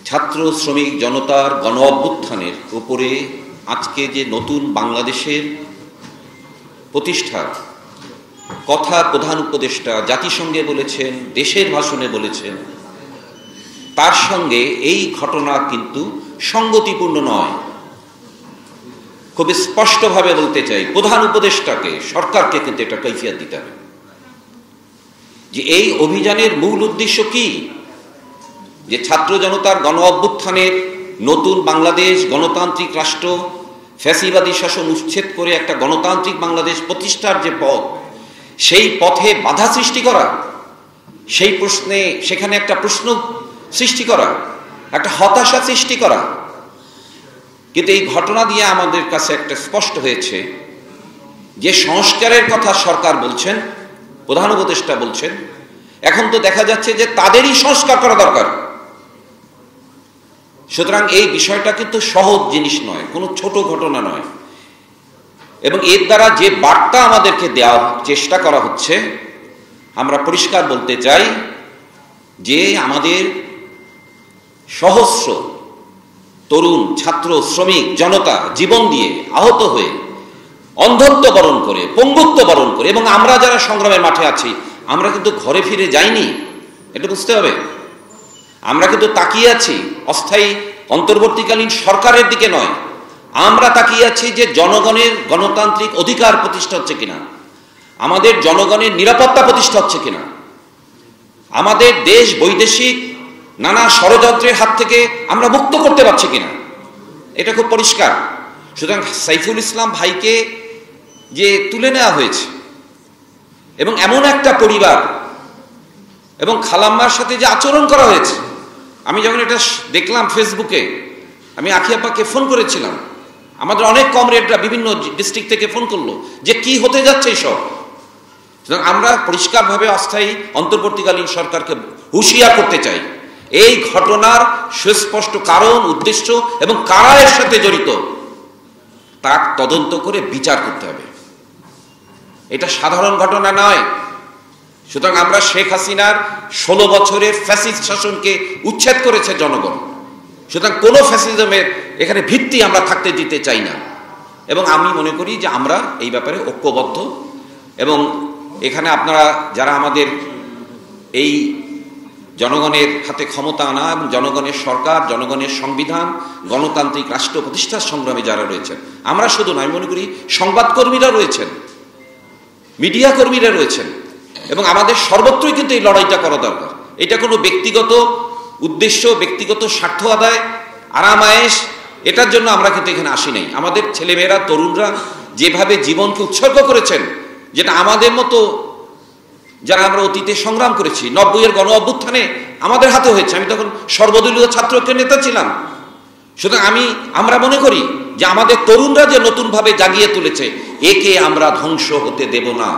ছাত্র শ্রমিক জনতার গণ অভ্যুত্থানের উপরে আজকে যে নতুন বাংলাদেশের প্রতিষ্ঠার কথা প্রধান উপদেষ্টা জাতিসংঘে বলেছেন, দেশের ভাষণে বলেছেন, তার সঙ্গে এই ঘটনা কিন্তু সঙ্গতিপূর্ণ নয়। খুব স্পষ্টভাবে বলতে চাই, প্রধান উপদেষ্টাকে, সরকারকে কিন্তু এটা কৈফিয়ত দিতে হবে যে এই অভিযানের মূল উদ্দেশ্য কি। যে ছাত্র জনতার গণ অভ্যুত্থানের নতুন বাংলাদেশ, গণতান্ত্রিক রাষ্ট্র, ফ্যাসিবাদী শাসন উচ্ছেদ করে একটা গণতান্ত্রিক বাংলাদেশ প্রতিষ্ঠার যে পথ, সেই পথে বাধা সৃষ্টি করা, সেই প্রশ্নে সেখানে একটা প্রশ্ন সৃষ্টি করা, একটা হতাশা সৃষ্টি করা। কিন্তু এই ঘটনা দিয়ে আমাদের কাছে একটা স্পষ্ট হয়েছে যে সংস্কারের কথা সরকার বলছেন, প্রধান উপদেষ্টা বলছেন, এখন তো দেখা যাচ্ছে যে তাদেরই সংস্কার করা দরকার। সুতরাং এই বিষয়টা কিন্তু সহজ জিনিস নয়, কোনো ছোট ঘটনা নয়। এবং এর দ্বারা যে বার্তা আমাদেরকে দেওয়ার চেষ্টা করা হচ্ছে, আমরা পরিষ্কার বলতে চাই যে আমাদের সহস্র তরুণ, ছাত্র, শ্রমিক জনতা জীবন দিয়ে, আহত হয়ে, অন্ধত্ব বরণ করে, পঙ্গুত্ব বরণ করে, এবং আমরা যারা সংগ্রামের মাঠে আছি, আমরা কিন্তু ঘরে ফিরে যাইনি, এটা বুঝতে হবে। আমরা কিন্তু তাকিয়ে আছি অস্থায়ী অন্তর্বর্তীকালীন সরকারের দিকে নয়, আমরা তাকিয়ে আছি যে জনগণের গণতান্ত্রিক অধিকার প্রতিষ্ঠা হচ্ছে কিনা, আমাদের জনগণের নিরাপত্তা প্রতিষ্ঠা হচ্ছে কিনা, আমাদের দেশ বৈদেশিক নানা ষড়যন্ত্রের হাত থেকে আমরা মুক্ত করতে পারছি কিনা, এটা খুব পরিষ্কার। সুতরাং সাইফুল ইসলাম ভাইকে যে তুলে নেওয়া হয়েছে এবং এমন একটা পরিবার এবং খালাম্মার সাথে যে আচরণ করা হয়েছে, আমি যখন এটা দেখলাম ফেসবুকে, আমি আখি আপাকে ফোন করেছিলাম, আমাদের অনেক কমরেডরা বিভিন্ন ডিস্ট্রিক্ট থেকে ফোন করলো যে কি হতে যাচ্ছে এইসব। সুতরাং আমরা পরিষ্কারভাবে অস্থায়ী অন্তর্বর্তীকালীন সরকারকে হুঁশিয়ার করতে চাই, এই ঘটনার সুস্পষ্ট কারণ, উদ্দেশ্য এবং কারা এর সাথে জড়িত তা তদন্ত করে বিচার করতে হবে। এটা সাধারণ ঘটনা নয়। সুতরাং আমরা শেখ হাসিনার 16 বছরের ফ্যাসিস্ট শাসনকে উচ্ছেদ করেছে জনগণ। সুতরাং কোনো ফ্যাসিজমের এখানে ভিত্তি আমরা থাকতে দিতে চাই না। এবং আমি মনে করি যে আমরা এই ব্যাপারে ঐক্যবদ্ধ, এবং এখানে আপনারা যারা আমাদের এই জনগণের হাতে ক্ষমতা আনা এবং জনগণের সরকার, জনগণের সংবিধান, গণতান্ত্রিক রাষ্ট্র প্রতিষ্ঠার সংগ্রামে যারা রয়েছেন, আমরা শুধু নয়, মনে করি সংবাদকর্মীরা রয়েছেন, মিডিয়া কর্মীরা রয়েছেন, এবং আমাদের সর্বত্রই কিন্তু এই লড়াইটা করা দরকার। এটা কোনো ব্যক্তিগত উদ্দেশ্য, ব্যক্তিগত স্বার্থ আদায়, আরামায়েশ, এটার জন্য আমরা কিন্তু এখানে আসি নাই। আমাদের ছেলেমেয়েরা, তরুণরা যেভাবে জীবনকে উৎসর্গ করেছেন, যেটা আমাদের মতো যারা আমরা অতীতে সংগ্রাম করেছি, 90-এর গণ অভ্যুত্থানে আমাদের হাতে হয়েছে। আমি তখন সর্বদলীয় ছাত্রকের নেতা ছিলাম। সুতরাং আমরা মনে করি যে আমাদের তরুণরা যে নতুনভাবে জাগিয়ে তুলেছে, একে আমরা ধ্বংস হতে দেব না।